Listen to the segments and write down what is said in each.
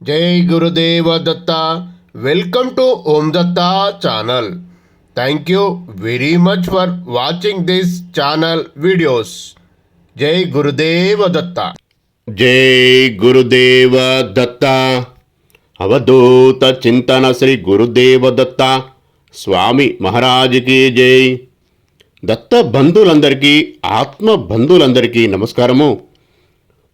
జై Gurudeva Datta. Welcome to Om Datta channel. Thank you very much for watching this channel videos. జై గురుదేవ దత్త. జై గురుదేవ దత్త. అవధూత చింతన శ్రీ గురుదేవ దత్త స్వామి మహారాజుకి జై. దత్త బంధువులందరికీ, ఆత్మ బంధువులందరికీ నమస్కారము.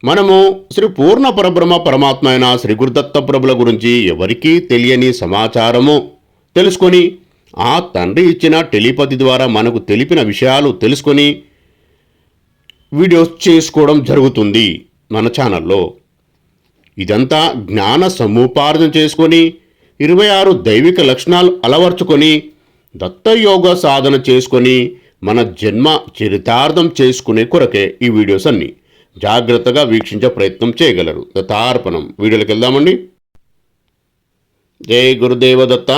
మనము శ్రీ పూర్ణ పరబ్రహ్మ పరమాత్మ అయిన శ్రీ గురుదత్త ప్రభుల గురించి ఎవరికీ తెలియని సమాచారము తెలుసుకొని, ఆ తండ్రి ఇచ్చిన టెలిపతి ద్వారా మనకు తెలిపిన విషయాలు తెలుసుకొని వీడియోస్ చేసుకోవడం జరుగుతుంది మన ఛానల్లో. ఇదంతా జ్ఞాన సముపార్జన చేసుకొని 26 దైవిక లక్షణాలు అలవర్చుకొని దత్తయోగ సాధన చేసుకొని మన జన్మ చరితార్థం చేసుకునే కొరకే ఈ వీడియోస్ అన్నీ. జాగ్రత్తగా వీక్షించే ప్రయత్నం చేయగలరు. దత్తార్పణం. వీడియోకి వెళ్దామండి. జై గురుదేవ దత్త.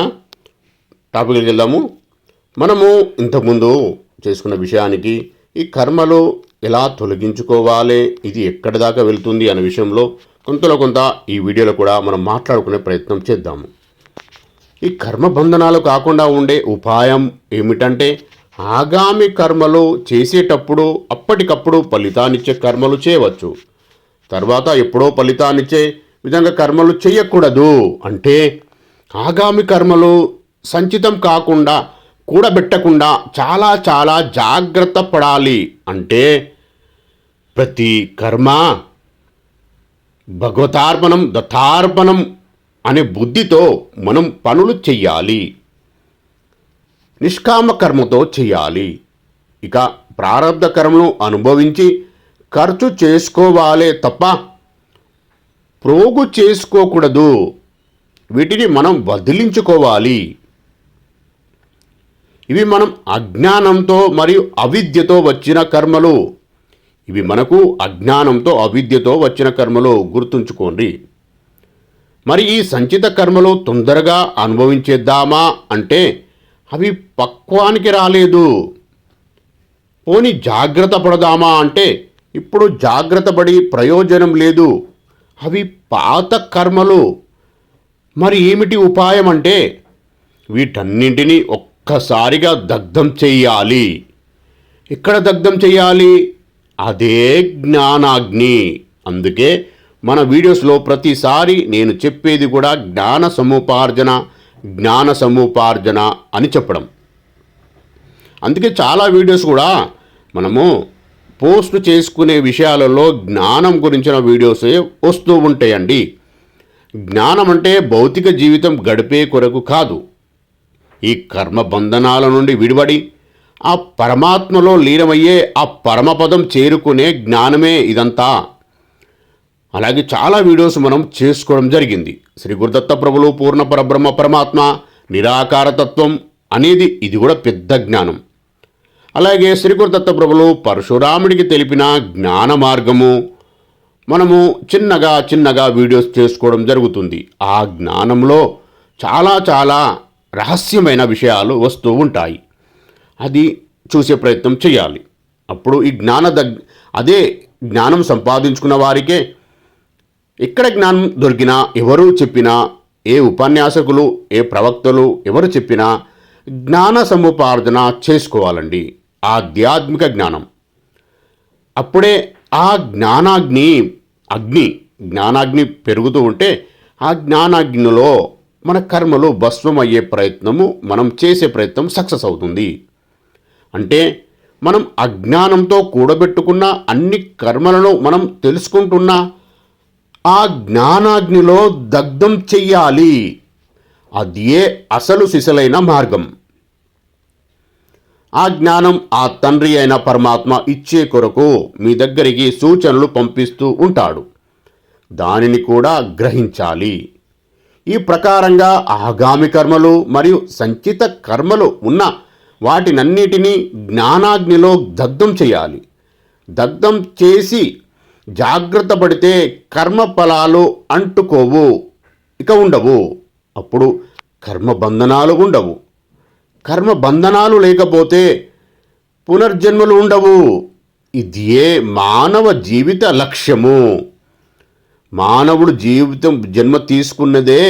టాపిక్కి వెళ్దాము. మనము ఇంతకుముందు చేసుకున్న విషయానికి ఈ కర్మలు ఎలా తొలగించుకోవాలి, ఇది ఎక్కడి దాకా వెళ్తుంది అనే విషయంలో కొంతలో కొంత ఈ వీడియోలో కూడా మనం మాట్లాడుకునే ప్రయత్నం చేద్దాము. ఈ కర్మబంధనాలు కాకుండా ఉండే ఉపాయం ఏమిటంటే, ఆగామి కర్మలు చేసేటప్పుడు అప్పటికప్పుడు ఫలితాన్నిచ్చే కర్మలు చేయవచ్చు. తర్వాత ఎప్పుడో ఫలితాన్నిచ్చే విధంగా కర్మలు చేయకూడదు. అంటే ఆగామి కర్మలు సంచితం కాకుండా, కూడబెట్టకుండా చాలా చాలా జాగ్రత్త పడాలి. అంటే ప్రతి కర్మ భగవతార్పణం, దత్తార్పణం అనే బుద్ధితో మనం పనులు చెయ్యాలి. నిష్కామ కర్మతో చేయాలి. ఇక ప్రారబ్ధ కర్మను అనుభవించి ఖర్చు చేసుకోవాలే తప్ప ప్రోగు చేసుకోకూడదు. వీటిని మనం వదిలించుకోవాలి. ఇవి మనం అజ్ఞానంతో మరియు అవిద్యతో వచ్చిన కర్మలు. ఇవి మనకు అజ్ఞానంతో అవిద్యతో వచ్చిన కర్మలు, గుర్తుంచుకోండి. మరి ఈ సంచిత కర్మలు తొందరగా అనుభవించేద్దామా అంటే అవి పక్వానికి రాలేదు. పోని జాగ్రత్త పడదామా అంటే ఇప్పుడు జాగ్రత్త పడి ప్రయోజనం లేదు. అవి పాత కర్మలు. మరి ఏమిటి ఉపాయం అంటే వీటన్నింటినీ ఒక్కసారిగా దగ్ధం చెయ్యాలి. ఎక్కడ దగ్ధం చెయ్యాలి? అదే జ్ఞానాగ్ని. అందుకే మన వీడియోస్లో ప్రతిసారి నేను చెప్పేది కూడా జ్ఞాన సముపార్జన అని చెప్పడం. అందుకే చాలా వీడియోస్ కూడా మనము పోస్ట్ చేసుకునే విషయాలలో జ్ఞానం గురించిన వీడియోసే వస్తూ ఉంటాయండి. జ్ఞానం అంటే భౌతిక జీవితం గడిపే కొరకు కాదు. ఈ కర్మ బంధనాల నుండి విడిపడి ఆ పరమాత్మలో లీనమయ్యే ఆ పరమపదం చేరుకునే జ్ఞానమే ఇదంతా. అలాగే చాలా వీడియోస్ మనం చేసుకోవడం జరిగింది. శ్రీ గురుదత్త ప్రభులు పూర్ణ పరబ్రహ్మ పరమాత్మ నిరాకారతత్వం అనేది ఇది కూడా పెద్ద జ్ఞానం. అలాగే శ్రీ గురుదత్త ప్రభులు పరశురాముడికి తెలిపిన జ్ఞాన మార్గము మనము చిన్నగా వీడియోస్ చేసుకోవడం జరుగుతుంది. ఆ జ్ఞానంలో చాలా చాలా రహస్యమైన విషయాలు వస్తూ ఉంటాయి. అది చూసే ప్రయత్నం చేయాలి. అప్పుడు ఈ అదే జ్ఞానం సంపాదించుకున్న వారికే ఎక్కడ జ్ఞానం దొరికినా, ఎవరు చెప్పినా, ఏ ఉపన్యాసకులు, ఏ ప్రవక్తలు ఎవరు చెప్పినా జ్ఞాన సముపార్జన చేసుకోవాలండి. ఆధ్యాత్మిక జ్ఞానం. అప్పుడే ఆ జ్ఞానాగ్ని పెరుగుతూ ఉంటే ఆ జ్ఞానాగ్నిలో మన కర్మలు భస్మం అయ్యే ప్రయత్నము, మనం చేసే ప్రయత్నం సక్సెస్ అవుతుంది. అంటే మనం అజ్ఞానంతో కూడబెట్టుకున్న అన్ని కర్మలను మనం తెలుసుకుంటున్న ఆ జ్ఞానాగ్నిలో దగ్ధం చెయ్యాలి. అదే అసలు సిసలైన మార్గం. ఆ జ్ఞానం ఆ తండ్రి అయిన పరమాత్మ ఇచ్చే కొరకు మీ దగ్గరికి సూచనలు పంపిస్తూ ఉంటాడు. దానిని కూడా గ్రహించాలి. ఈ ప్రకారంగా ఆగామి కర్మలు మరియు సంచిత కర్మలు ఉన్న వాటినన్నిటినీ జ్ఞానాగ్నిలో దగ్ధం చేయాలి. దగ్ధం చేసి జాగ్రత్త పడితే కర్మ ఫలాలు అంటుకోవు, ఇక ఉండవు. అప్పుడు కర్మబంధనాలు ఉండవు. కర్మబంధనాలు లేకపోతే పునర్జన్మలు ఉండవు. ఇదే మానవ జీవిత లక్ష్యము. మానవుడు జన్మ తీసుకున్నదే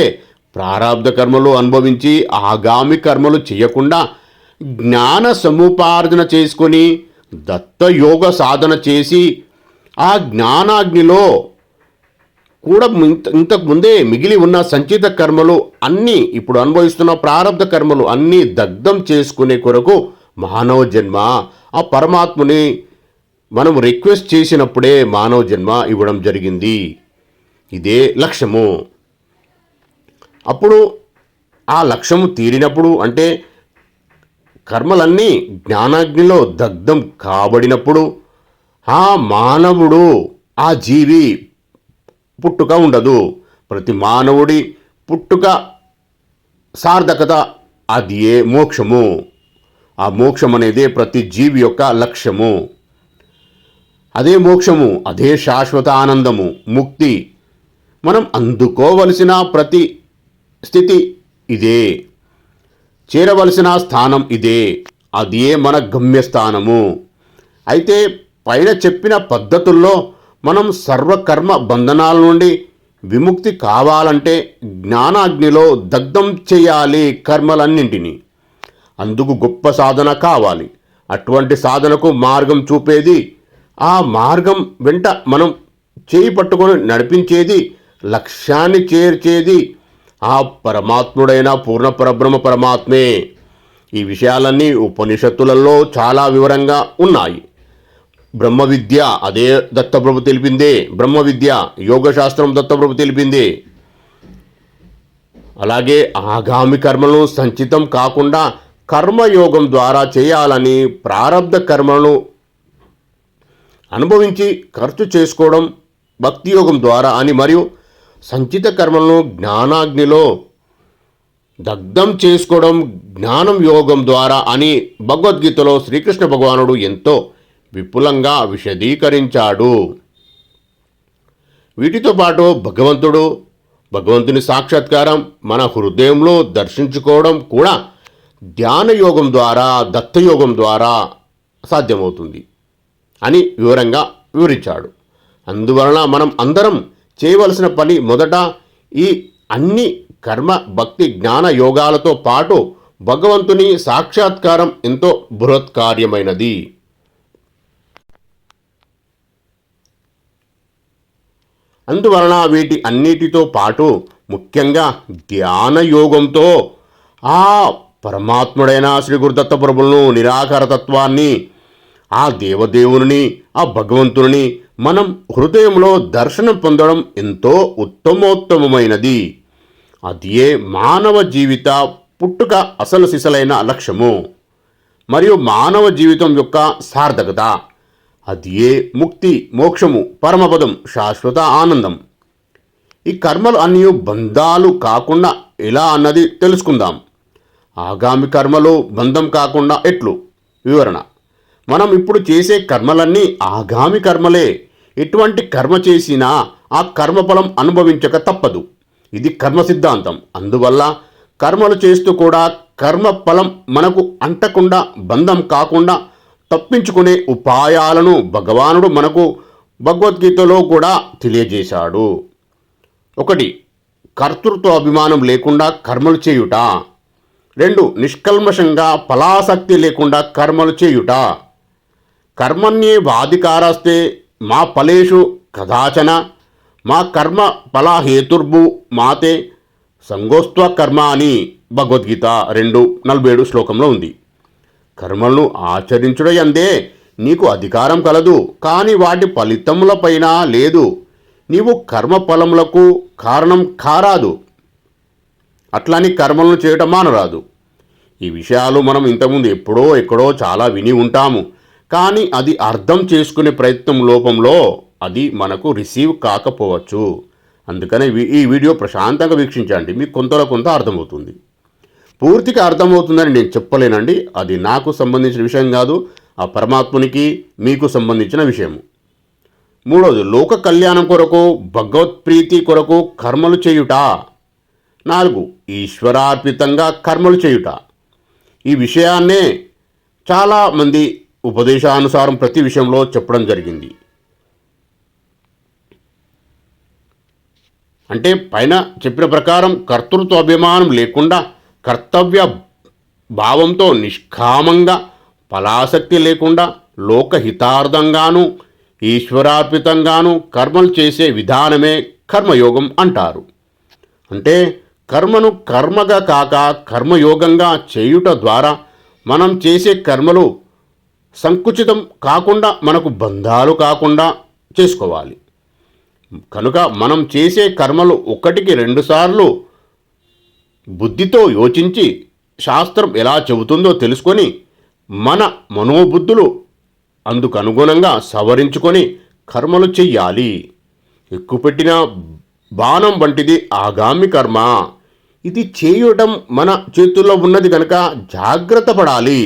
ప్రారాబ్ధ కర్మలు అనుభవించి ఆగామి కర్మలు చేయకుండా జ్ఞాన సముపార్జన చేసుకొని దత్తయోగ సాధన చేసి ఆ జ్ఞానాగ్నిలో కూడా ఇంతకు ముందే మిగిలి ఉన్న సంచిత కర్మలు అన్నీ ఇప్పుడు అనుభవిస్తున్న ప్రారంధ కర్మలు అన్నీ దగ్ధం చేసుకునే కొరకు మానవ జన్మ ఆ పరమాత్ముని మనం రిక్వెస్ట్ చేసినప్పుడే మానవ జన్మ ఇవ్వడం జరిగింది. ఇదే లక్ష్యము. అప్పుడు ఆ లక్ష్యము తీరినప్పుడు అంటే కర్మలన్నీ జ్ఞానాగ్నిలో దగ్ధం కాబడినప్పుడు ఆ మానవుడు ఆ జీవి పుట్టుక ఉండదు. ప్రతి మానవుడి పుట్టుక సార్థకత అది ఏ మోక్షము. ఆ మోక్షం అనేదే ప్రతి జీవి యొక్క లక్ష్యము. అదే మోక్షము, అదే శాశ్వత ఆనందము, ముక్తి. మనం అందుకోవలసిన ప్రతి స్థితి ఇదే, చేరవలసిన స్థానం ఇదే, అదే మన గమ్యస్థానము. అయితే పైన చెప్పిన పద్ధతుల్లో మనం సర్వకర్మ బంధనాల నుండి విముక్తి కావాలంటే జ్ఞానాగ్నిలో దగ్ధం చేయాలి కర్మలన్నింటినీ. అందుకు గొప్ప సాధన కావాలి. అటువంటి సాధనకు మార్గం చూపేది, ఆ మార్గం వెంట మనం చేయి పట్టుకొని నడిపించేది, లక్ష్యాన్ని చేర్చేది ఆ పరమాత్ముడైన పూర్ణ పరబ్రహ్మ పరమాత్మే. ఈ విషయాలన్నీ ఉపనిషత్తులలో చాలా వివరంగా ఉన్నాయి. బ్రహ్మ విద్య అదే దత్తప్రభు తెలిపిందే. బ్రహ్మ విద్య యోగశాస్త్రం దత్తప్రభు తెలిపిందే. అలాగే ఆగామి కర్మలను సంచితం కాకుండా కర్మయోగం ద్వారా చేయాలని, ప్రారబ్ధ కర్మలను అనుభవించి ఖర్చు చేసుకోవడం భక్తి యోగం ద్వారా అని, మరియు సంచిత కర్మలను జ్ఞానాగ్నిలో దగ్ధం చేసుకోవడం జ్ఞానం యోగం ద్వారా అని భగవద్గీతలో శ్రీకృష్ణ భగవానుడు ఎంతో విపులంగా విశదీకరించాడు. వీటితో పాటు భగవంతుని సాక్షాత్కారం మన హృదయంలో దర్శించుకోవడం కూడా ధ్యాన యోగం ద్వారా, దత్తయోగం ద్వారా సాధ్యమవుతుంది అని వివరంగా వివరించాడు. అందువలన మనం అందరం చేయవలసిన పని మొదట ఈ అన్ని కర్మ, భక్తి, జ్ఞాన యోగాలతో పాటు భగవంతుని సాక్షాత్కారం ఎంతో బృహత్కార్యమైనది. అందువలన వీటి అన్నిటితో పాటు ముఖ్యంగా ధ్యాన యోగంతో ఆ పరమాత్ముడైన శ్రీ గురుదత్త ప్రభువులను, నిరాకారతత్వాన్ని, ఆ దేవదేవుని, ఆ భగవంతుని మనం హృదయంలో దర్శనం పొందడం ఎంతో ఉత్తమోత్తమమైనది. అదే మానవ జీవిత పుట్టుక అసలు సిసలైన లక్ష్యము మరియు మానవ జీవితం యొక్క సార్థకత. అదే ముక్తి, మోక్షము, పరమపదం, శాశ్వత ఆనందం. ఈ కర్మలు అన్నీ బంధాలు కాకుండా ఎలా అన్నది తెలుసుకుందాం. ఆగామి కర్మలు బంధం కాకుండా ఎట్లు? వివరణ. మనం ఇప్పుడు చేసే కర్మలన్నీ ఆగామి కర్మలే. ఎటువంటి కర్మ చేసినా ఆ కర్మఫలం అనుభవించక తప్పదు. ఇది కర్మ సిద్ధాంతం. అందువల్ల కర్మలు చేస్తూ కూడా కర్మ ఫలం మనకు అంటకుండా, బంధం కాకుండా తప్పించుకునే ఉపాయాలను భగవానుడు మనకు భగవద్గీతలో కూడా తెలియజేశాడు. 1. కర్తృత్వ అభిమానం లేకుండా కర్మలు చేయుట. 2. నిష్కల్మషంగా ఫలాసక్తి లేకుండా కర్మలు చేయుట. కర్మణ్యేవాధికారస్తే మా ఫలేషు కదాచన మా కర్మ ఫలహేతుర్భు మాతే సంగోస్త్వ కర్మ అని భగవద్గీత 2:47 శ్లోకంలో ఉంది. కర్మలను ఆచరించుటయందే నీకు అధికారం కలదు, కానీ వాటి ఫలితములపైన లేదు. నీవు కర్మఫలములకు కారణం కారాదు, అట్లని కర్మలను చేయటం మానరాదు. ఈ విషయాలు మనం ఇంతకుముందు ఎక్కడో చాలా విని ఉంటాము. కానీ అది అర్థం చేసుకునే ప్రయత్నం లోపంలో అది మనకు రిసీవ్ కాకపోవచ్చు. అందుకనే ఈ వీడియో ప్రశాంతంగా వీక్షించండి, మీకు కొంత అర్థమవుతుంది. పూర్తిగా అర్థమవుతుందని నేను చెప్పలేనండి. అది నాకు సంబంధించిన విషయం కాదు, ఆ పరమాత్మునికి మీకు సంబంధించిన విషయము. 3. లోక కళ్యాణం కొరకు, భగవత్ప్రీతి కొరకు కర్మలు చేయుట. 4. ఈశ్వరార్పితంగా కర్మలు చేయుట. ఈ విషయాన్నే చాలామంది ఉపదేశానుసారం ప్రతి విషయంలో చెప్పడం జరిగింది. అంటే పైన చెప్పిన ప్రకారం కర్తృత్వ అభిమానం లేకుండా కర్తవ్య భావంతో నిష్కామంగా ఫలాసక్తి లేకుండా లోకహితార్థంగాను ఈశ్వరార్పితంగాను కర్మలు చేసే విధానమే కర్మయోగం అంటారు. అంటే కర్మను కర్మగా కాక కర్మయోగంగా చేయుట ద్వారా మనం చేసే కర్మలు సంకుచితం కాకుండా మనకు బంధాలు కాకుండా చేసుకోవాలి. కనుక మనం చేసే కర్మలు ఒకటికి 2 సార్లు బుద్ధితో యోచించి శాస్త్రం ఎలా చెబుతుందో తెలుసుకొని మన మనోబుద్ధులు అందుకు అనుగుణంగా సవరించుకొని కర్మలు చెయ్యాలి. ఎక్కుపెట్టిన బాణం వంటిది ఆగామి కర్మ. ఇది చేయడం మన చేతుల్లో ఉన్నది కనుక జాగ్రత్త పడాలి.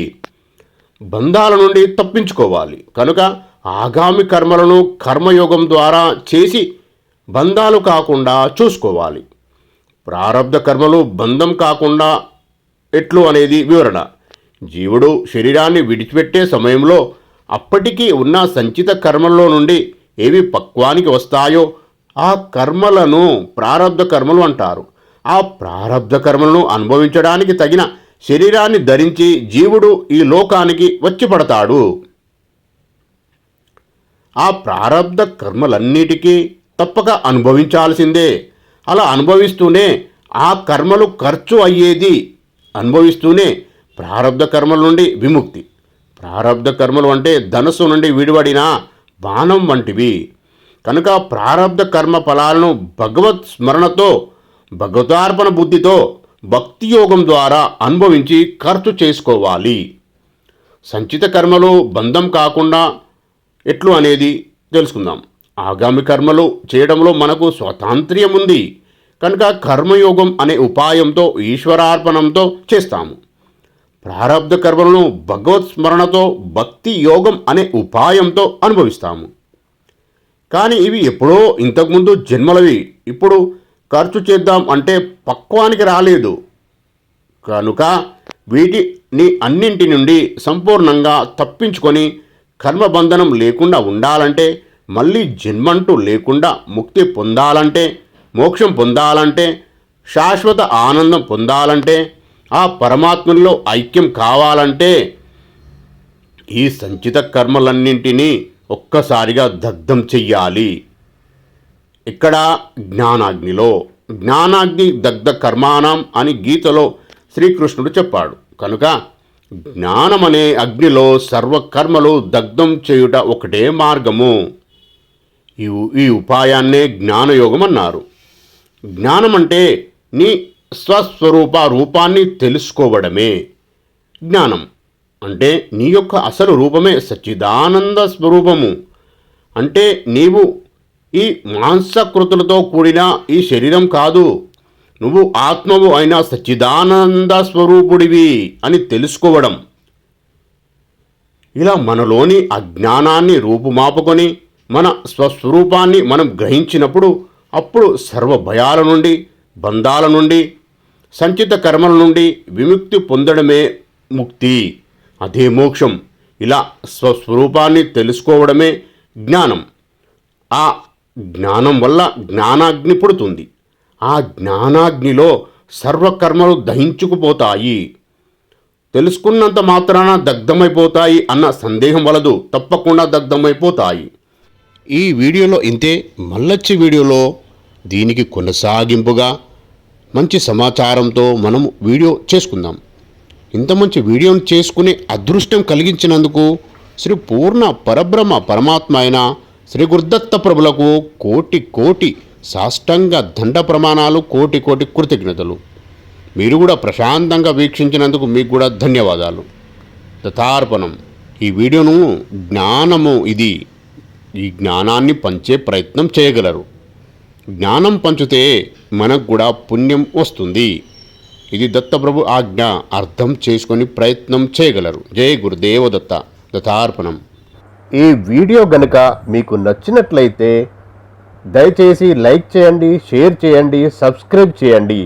బంధాల నుండి తప్పించుకోవాలి. కనుక ఆగామి కర్మలను కర్మయోగం ద్వారా చేసి బంధాలు కాకుండా చూసుకోవాలి. ప్రారబ్ధ కర్మలు బంధం కాకుండా ఎట్లు అనేది వివరణ. జీవుడు శరీరాన్ని విడిచిపెట్టే సమయంలో అప్పటికీ ఉన్న సంచిత కర్మల్లో నుండి ఏవి పక్వానికి వస్తాయో ఆ కర్మలను ప్రారబ్ధ కర్మలు అంటారు. ఆ ప్రారబ్ధ కర్మలను అనుభవించడానికి తగిన శరీరాన్ని ధరించి జీవుడు ఈ లోకానికి వచ్చి పడతాడు. ఆ ప్రారబ్ధ కర్మలన్నిటికీ తప్పక అనుభవించాల్సిందే. అలా అనుభవిస్తూనే ఆ కర్మలు ఖర్చు అయ్యేది అనుభవిస్తూనే ప్రారబ్ధ కర్మల నుండి విముక్తి. ప్రారబ్ధ కర్మలు అంటే ధనస్సు నుండి విడివడిన బాణం వంటివి. కనుక ప్రారబ్ధ కర్మ ఫలాలను భగవత్ స్మరణతో భగవతార్పణ బుద్ధితో భక్తి యోగం ద్వారా అనుభవించి ఖర్చు చేసుకోవాలి. సంచిత కర్మలు బంధం కాకుండా ఎట్లు అనేది తెలుసుకుందాం. ఆగామి కర్మలు చేయడంలో మనకు స్వాతంత్ర్యం ఉంది కనుక కర్మయోగం అనే ఉపాయంతో ఈశ్వరార్పణంతో చేస్తాము. ప్రారబ్ధ కర్మలను భగవత్ స్మరణతో భక్తి యోగం అనే ఉపాయంతో అనుభవిస్తాము. కానీ ఇవి ఎప్పుడో ఇంతకుముందు జన్మలవి. ఇప్పుడు ఖర్చు చేద్దాం అంటే పక్వానికి రాలేదు. కనుక వీటిని అన్నింటి నుండి సంపూర్ణంగా తప్పించుకొని కర్మబంధనం లేకుండా ఉండాలంటే, మళ్ళీ జన్మంటూ లేకుండా ముక్తి పొందాలంటే, మోక్షం పొందాలంటే, శాశ్వత ఆనందం పొందాలంటే, ఆ పరమాత్మలో ఐక్యం కావాలంటే ఈ సంచిత కర్మలన్నింటినీ ఒక్కసారిగా దగ్ధం చెయ్యాలి. ఇక్కడ జ్ఞానాగ్నిలో జ్ఞానాగ్ని దగ్ధ కర్మాణం అని గీతలో శ్రీకృష్ణుడు చెప్పాడు. కనుక జ్ఞానమనే అగ్నిలో సర్వకర్మలు దగ్ధం చేయుట ఒకటే మార్గము. ఈ ఉపాయాన్నే జ్ఞానయోగం అన్నారు. జ్ఞానం అంటే నీ స్వస్వరూప రూపాన్ని తెలుసుకోవడమే జ్ఞానం. అంటే నీ యొక్క అసలు రూపమే సచ్చిదానంద స్వరూపము. అంటే నీవు ఈ మాంసకృతులతో కూడిన ఈ శరీరం కాదు, నువ్వు ఆత్మవు అయిన సచ్చిదానంద స్వరూపుడివి అని తెలుసుకోవడం. ఇలా మనలోని అజ్ఞానాన్ని రూపుమాపుకొని మన స్వస్వరూపాన్ని మనం గ్రహించినప్పుడు అప్పుడు సర్వ భయాల నుండి, బంధాల నుండి, సంచిత కర్మల నుండి విముక్తి పొందడమే ముక్తి, అదే మోక్షం. ఇలా స్వస్వరూపాన్ని తెలుసుకోవడమే జ్ఞానం. ఆ జ్ఞానం వల్ల జ్ఞానాగ్ని పుడుతుంది. ఆ జ్ఞానాగ్నిలో సర్వకర్మలు దహించుకుపోతాయి. తెలుసుకున్నంత మాత్రాన దగ్ధమైపోతాయి అన్న సందేహం వలదు, తప్పకుండా దగ్ధమైపోతాయి. ఈ వీడియోలో ఇంతే. మళ్ళొచ్చే వీడియోలో దీనికి కొనసాగింపుగా మంచి సమాచారంతో మనము వీడియో చేసుకుందాం. ఇంత మంచి వీడియోను చేసుకునే అదృష్టం కలిగించినందుకు శ్రీ పూర్ణ పరబ్రహ్మ పరమాత్మ అయిన శ్రీ గురుదత్త ప్రభులకు కోటి కోటి సాష్టాంగ దండ ప్రమాణాలు, కోటి కోటి కృతజ్ఞతలు. మీరు కూడా ప్రశాంతంగా వీక్షించినందుకు మీకు కూడా ధన్యవాదాలు. దత్తార్పణం. ఈ వీడియోను జ్ఞానము ఇది. ఈ జ్ఞానాన్ని పంచే ప్రయత్నం చేయగలరు. జ్ఞానం పంచితే మనకు కూడా పుణ్యం వస్తుంది. ఇది దత్తప్రభు ఆజ్ఞ. అర్థం చేసుకొని ప్రయత్నం చేయగలరు. జై గురుదేవ దత్త. దత్తార్పణం. ఈ వీడియో గనుక మీకు నచ్చినట్లయితే దయచేసి లైక్ చేయండి, షేర్ చేయండి, సబ్స్క్రైబ్ చేయండి.